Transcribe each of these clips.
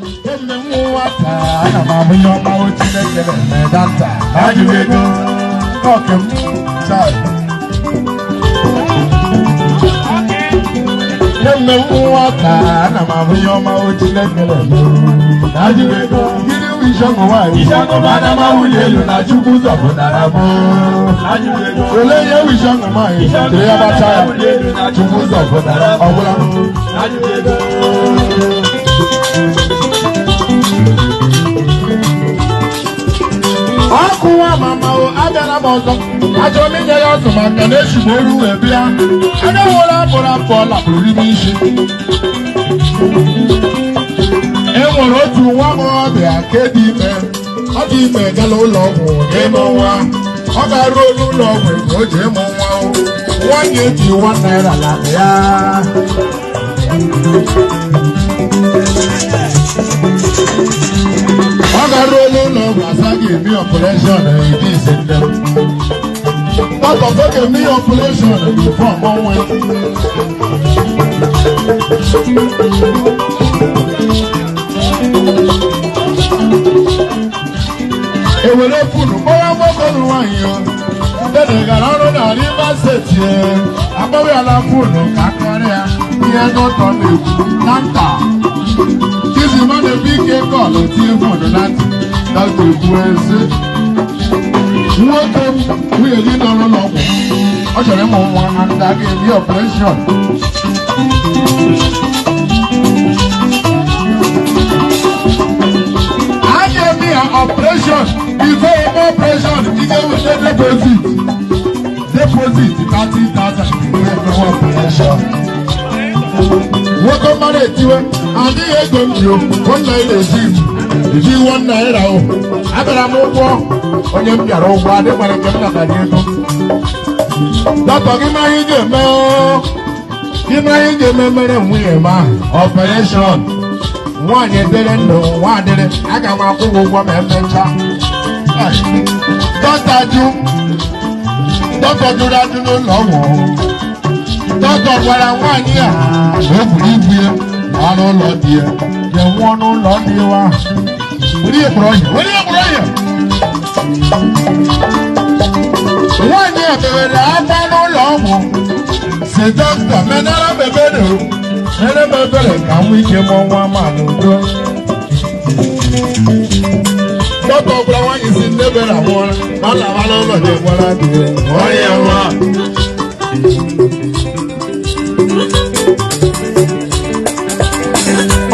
Ana m Iheoma Chineke na-edanta ajụego okem chai nwata ana m Iheoma Chineke na-ajụego gịnị bụ isọngụ nwanyị isọngụ mana m awụli elu na Chukwu zọpụtara m ole ihe bụ isọngụ nwanyị tiri ya gbacha ya Chukwu zọpụtara ọbụla Oku Nwamama abịala m ọzọ achọrọ m inye ya ọzọ maka na echigbo olu wee bịa anya nwere abụrụ afọ lapụrụ n'ime isi e nwere otu nwa agbọghọbịa nke dị ime ọ dị ime gala ụlọ ọgwụ ịmụ nwa ọ ga-arụ olu ụlọ ọgwụ ego o ji ịmụ nwa nwanyị eji £1 na ya ọ gara ụlọ ọgwụ asaghị eme ọpụreshọn iji ise nne m dọkịta ga-eme ihe ọpụreshọn bifo ọmụnwe ewere funu kpọrọ nwoke na nwaanyị dede gara ọrụ na Rivers Steeti akpọrọ ya na funu ka akarịa ihe dọkịta na-ekwu na nta man a big call or team for the night. That's the way. Welcome, we are in on long. I shall have one and that gave me operation. I gave me an operation before operation. You get with the deposit. Deposit 30,000 before operation. Welcome, man, and the egg one night is if you want naira abara m ụgwọ onye m bịara ụgwọ adị gbara nke m natara ego dọkịta gị ma ihe ga-eme mere nwunye m ahụ ọpereshọn nwaanyị dere ndụ nwa adịrị aga m akwụ gị ụgwọ ma emechaa dọkịta jụrụ ajụ n'ụlọ ọgwụ dọkịta gwara nwaanyị a na o buru ibu ya ọnụ ụlọ dị ya ga-enwe ọnụ ụlọ dị wa nwaanyị a bebere akwa n'ụlọ ọgwụ si dọkịta menara bebere mere m ebere ka nwa ike mụọ nwa ma n'udo dọkịta gwara nwaanyị si ndebere nwụọra ma ọ na-ama n'ụlọ dị gwara dị onye nwa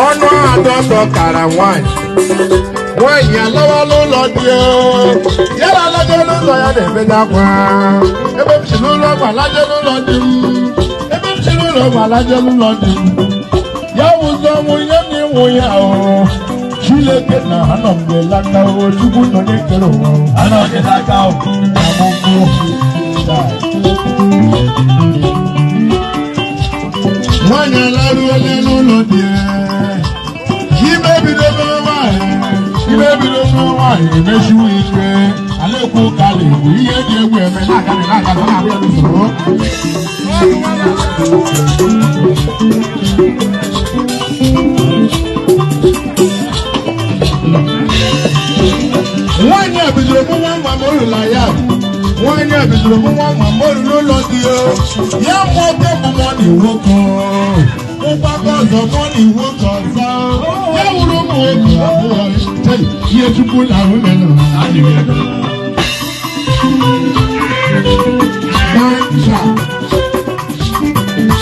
ọnụ adọdọ kara nwanyị alawa n'ụlọ dị ya na alaje n'ụlọ ya na-ebedo akwa ebe m si n'ụlọ ọgwụ alaje n'ụlọ dị m ya wụzọ ọnwụ ihe m ịnwụ ya Chineke na anọ mgbe laka Chukwu nọ n'ekere ụwa anọghị n'aka amụmụ nwanyị alaruola n'ụlọ dị imebido nwaanyị emechiwo ike ala ekwu ụka ala egwu ihe dị egwu eme na-agaghị na-abịa n'usoro nwaanyị a bidoro mụ nwa mma orula ya nwaanyị a bidoro mụ nwa mma n'ụlọ dị ya mụọ tebụl dị nwoke ụgbakọ ọzọ mụọ na iwu ka ọzọ ya wụrụ ụmụ nwoke abụọ ihe Chukwu na-ahụ menụ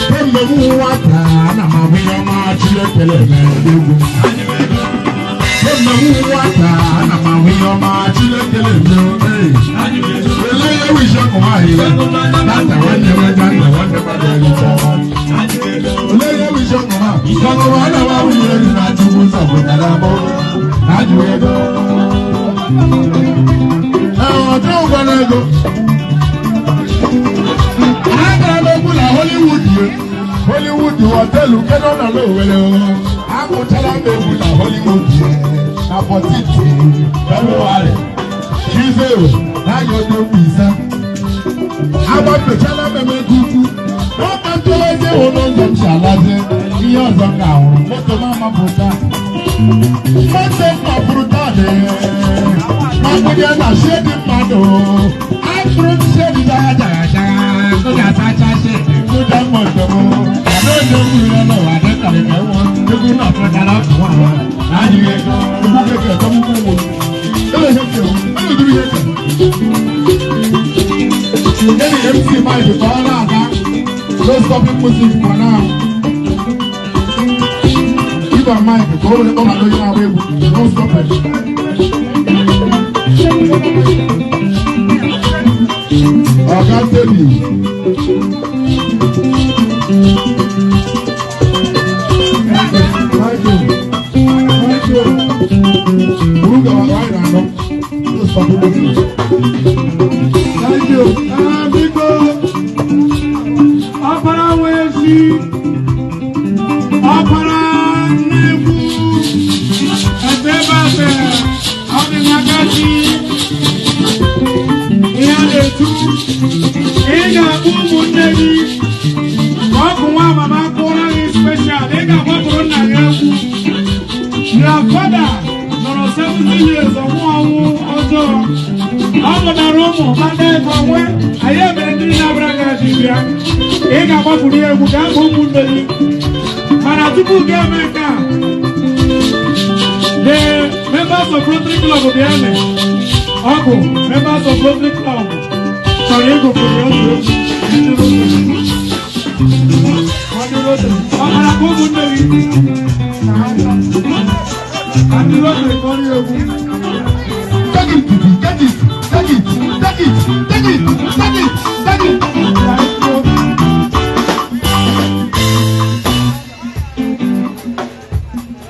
kemgbe m nwata ana m Iheoma Chineke na-egwu kemgbe m nwata ana m Iheoma Chineke na-egwu ele ihe wisha kụwaghị data nwanne m data nwanne m ole ihe wisha kụwa ọgụwa ana m ahụ ihe dị na Chukwu zọpụtara m ajụ ego ọjọọ ụgwọ ego agara m egwu na Hollywood họteelụ nke nọ na Owerri amụchara m egwu na Hollywood na 14 February Tuesday n'anya odogwu ise agbapechala m emego ukwu n'ọkpatụ eze ụlọ ụzọ m si alazi ihe ọzọ m ga-ahụrụ moto m amapụta Mọ́tò pàbùrù jáde. Mákúndé náà ṣé ní padò. Àbúrò ṣé ní dáadáa. Kódà sáṣá ṣe kódà mọ̀tòmó. Àná ìdókòwò yẹn lọ wà ní kàlẹ́kẹ́ wọn. Dókòwò náà fẹ́ dára fún àwọn. Láàyè ẹ̀kọ́. Dókòwò kékeré tó mú kó wò. Ele yẹ kẹ́ o. Ele dúró yẹ kẹ́. Any MC might be all that. No stopping music for now. Keep our mind, go over the other way. No stop it. I can't tell you. Thank you. Look at my right now. No stopping music. Thank you. Opera wesi, opera nebu, ebebate, odi magati, iyadetu, ega bubu nebi, Oku Nwamama kora ni special, ega bubu na yebu. Your father, no 70 years of one ozo. Ọmọ na Romo, mande konwe, aye bendi na braga jibia. Ega bubu ni ebu ga bubu nebi. Mana tupu ga meka. The members of Rotary Club of Biane. Oku, members of Rotary Club. Sorry, go for the other. Ọmọ bubu nebi. Àti Rotary kọ́ ní ebu. Take it.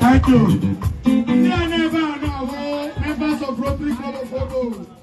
Thank you. Members of Rotary Club of Oku.